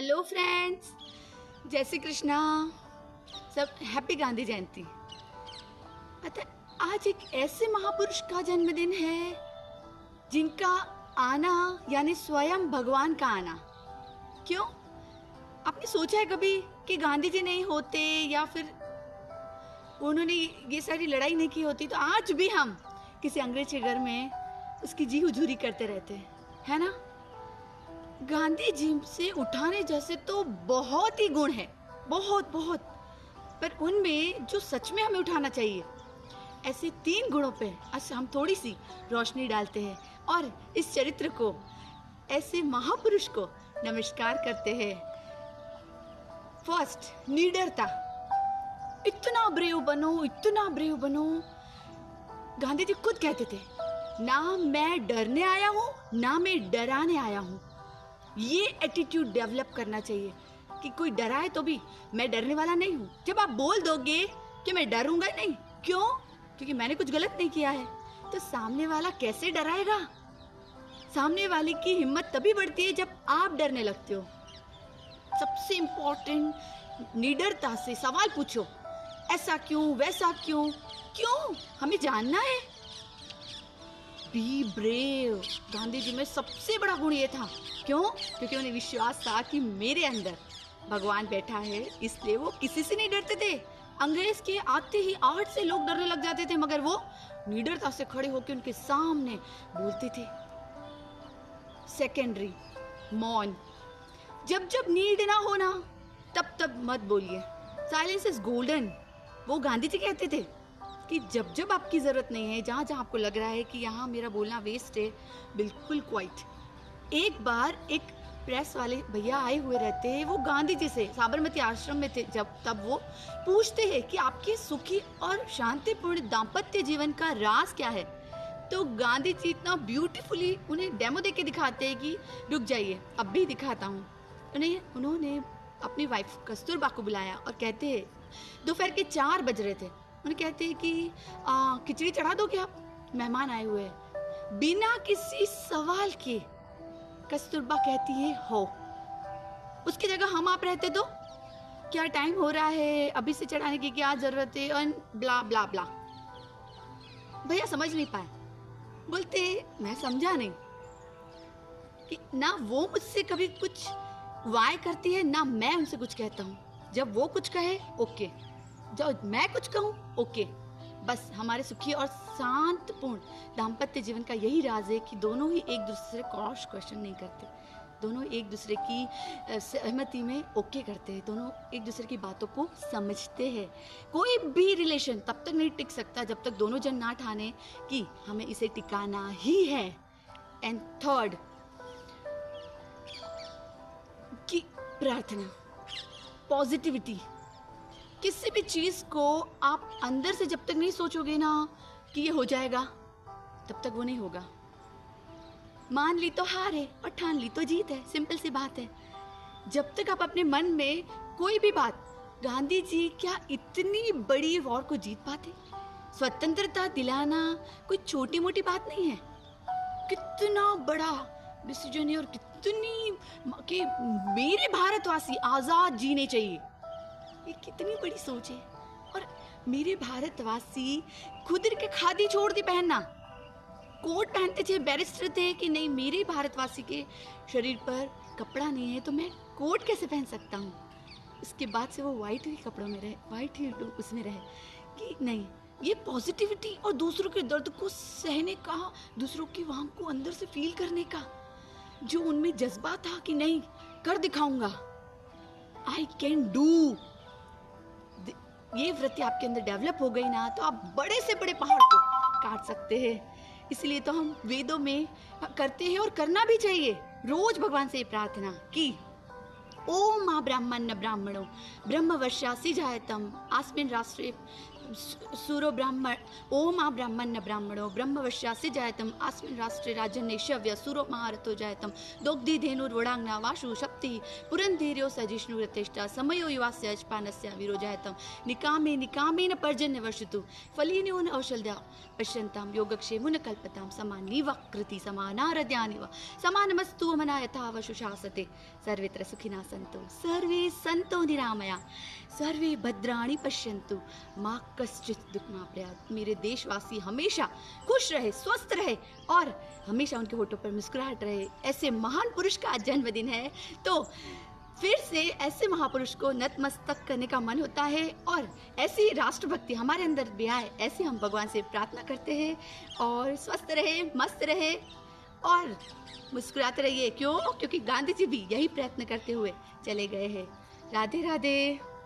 Hello friends, जय श्री कृष्णा। सब happy Gandhi जयंती। पता है, आज एक ऐसे महापुरुष का जन्मदिन है जिनका आना यानी स्वयं भगवान का आना। क्यों? आपने सोचा है कभी कि गांधी जी नहीं होते या फिर उन्होंने ये सारी लड़ाई नहीं की होती तो आज भी हम किसी अंग्रेज के घर में उसकी जी हुजूरी करते रहते हैं, है ना? गांधी जी से उठाने जैसे तो बहुत ही गुण है, बहुत बहुत, पर उनमें जो सच में हमें उठाना चाहिए ऐसे 3 गुणों पे आज हम थोड़ी सी रोशनी डालते हैं और इस चरित्र को, ऐसे महापुरुष को नमस्कार करते हैं। फर्स्ट, निडरता। इतना ब्रेव बनो, इतना ब्रेव बनो। गांधी जी खुद कहते थे, ना मैं डरने आया हूँ ना मैं डराने आया हूँ। ये एटीट्यूड डेवलप करना चाहिए कि कोई डराए तो भी मैं डरने वाला नहीं हूँ। जब आप बोल दोगे कि मैं डरूंगा नहीं, क्यों? क्योंकि मैंने कुछ गलत नहीं किया है, तो सामने वाला कैसे डराएगा? सामने वाले की हिम्मत तभी बढ़ती है जब आप डरने लगते हो। सबसे इम्पोर्टेंट, निडरता से सवाल पूछो, ऐसा क्यों, वैसा क्यों, क्यों? हमें जानना है। Be brave. गांधी जी में सबसे बड़ा गुण ये था। क्यों? क्योंकि उन्हें विश्वास था कि मेरे अंदर भगवान बैठा है, इसलिए वो किसी से नहीं डरते थे। अंग्रेज के आते ही 8 से लोग डरने लग जाते थे, मगर वो निडरता से खड़े होकर उनके सामने बोलते थे। सेकेंडरी, मौन। जब जब नीड ना होना तब तब मत बोलिए। Silence is golden. वो गांधी जी कहते थे कि जब जब आपकी जरूरत नहीं है, जहाँ जहाँ आपको लग रहा है कि यहाँ मेरा बोलना वेस्ट है, बिल्कुल क्वाइट। एक बार एक प्रेस वाले भैया आए हुए रहते हैं, वो गांधी जी से साबरमती आश्रम में थे तब वो पूछते हैं कि आपके सुखी और शांतिपूर्ण दाम्पत्य जीवन का राज क्या है। तो गांधी जी इतना ब्यूटीफुली उन्हें डेमो देके दिखाते हैं कि रुक जाइए, अब भी दिखाता हूँ। उन्होंने अपनी वाइफ कस्तूरबा को बुलाया और कहते हैं, दोपहर के 4 बज रहे थे, उन्हें कहते हैं कि खिचड़ी चढ़ा दो क्या, मेहमान आए हुए हैं। बिना किसी सवाल के कस्तूरबा कहती है हो। उसकी जगह हम आप रहते तो, क्या टाइम हो रहा है, अभी से चढ़ाने की क्या जरूरत है, और ब्ला ब्ला ब्ला। भैया समझ नहीं पाए, बोलते मैं समझा नहीं कि ना वो मुझसे कभी कुछ वाय करती है ना मैं उनसे कुछ कहता हूँ। जब वो कुछ कहे ओके, जब मैं कुछ कहूँ ओके। बस हमारे सुखी और शांतपूर्ण दाम्पत्य जीवन का यही राज है कि दोनों ही एक दूसरे से क्रॉस क्वेश्चन नहीं करते, दोनों एक दूसरे की सहमति में ओके करते हैं, दोनों एक दूसरे की बातों को समझते हैं। कोई भी रिलेशन तब तक नहीं टिक सकता जब तक दोनों जन ना ठाने कि हमें इसे टिकाना ही है। एंड थर्ड, कि प्रार्थना, पॉजिटिविटी। किसी भी चीज को आप अंदर से जब तक नहीं सोचोगे ना कि ये हो जाएगा, तब तक वो नहीं होगा। मान ली तो हार है और ठान ली तो जीत है, सिंपल सी बात है। जब तक आप अपने मन में कोई भी बात, गांधी जी क्या इतनी बड़ी वॉर को जीत पाते? स्वतंत्रता दिलाना कोई छोटी मोटी बात नहीं है, कितना बड़ा डिसीजन है और कितनी कि मेरे भारतवासी आजाद जीने चाहिए, ये कितनी बड़ी सोच है। और मेरे भारतवासी खुद के खादी छोड़ दी पहनना, कोट पहनते थे, बैरिस्टर थे कि नहीं मेरे भारतवासी के शरीर पर कपड़ा नहीं है तो मैं कोट कैसे पहन सकता हूँ। इसके बाद से वो वाइट ही कपड़ों में रहे, वाइट ही उसमें रहे कि नहीं, ये पॉजिटिविटी और दूसरों के दर्द को सहने का, दूसरों की वहां को अंदर से फील करने का जो उनमें जज्बा था कि नहीं कर दिखाऊंगा, आई कैन डू। ये वृत्ति आपके अंदर डेवलप हो गई ना तो आप बड़े से बड़े पहाड़ को काट सकते हैं। इसलिए तो हम वेदों में करते हैं और करना भी चाहिए रोज भगवान से प्रार्थना कि ओम मां ब्राह्मण ब्राह्मणो ब्रह्मवर्षासि जायतम आस्मिन् राष्ट्रे सूरो ब्राह्मण ओम आ ब्राह्मण ब्राह्मणो ब्रह्मवश्यास्य जायतम अस्मिन् राष्ट्रे राजन्य शव्य सूरो महारथो जायतम दोग्धि धेनुर्वडांगना वाशु शक्ति पुरंधीर्यो सजिष्णु रतेष्टा समयो युवास्य अजपानस्य वीरो जायतम निकामे निकामेन पर्जन्य वर्षतु फलिन्योन औषध्या पश्यन्ताम योगक्षेमुन कल्पताम समानीव कृति समानारद्यानिव समानमस्तु मना यथा वशुशासते सर्वेत्र सुखिनः सन्तु सर्वे सन्तो निरामया सर्वे भद्राणि पश्यन्तु माँ कश्चित दुख ना प्रयाद। मेरे देशवासी हमेशा खुश रहे, स्वस्थ रहे और हमेशा उनके होठों पर मुस्कुराहट रहे। ऐसे महान पुरुष का आज जन्मदिन है, तो फिर से ऐसे महापुरुष को नतमस्तक करने का मन होता है और ऐसी राष्ट्रभक्ति हमारे अंदर भी आए, ऐसे हम भगवान से प्रार्थना करते हैं। और स्वस्थ रहे, मस्त रहे और मुस्कुराते रहिए। क्यों? क्योंकि गांधी जी भी यही प्रयत्न करते हुए चले गए हैं। राधे राधे।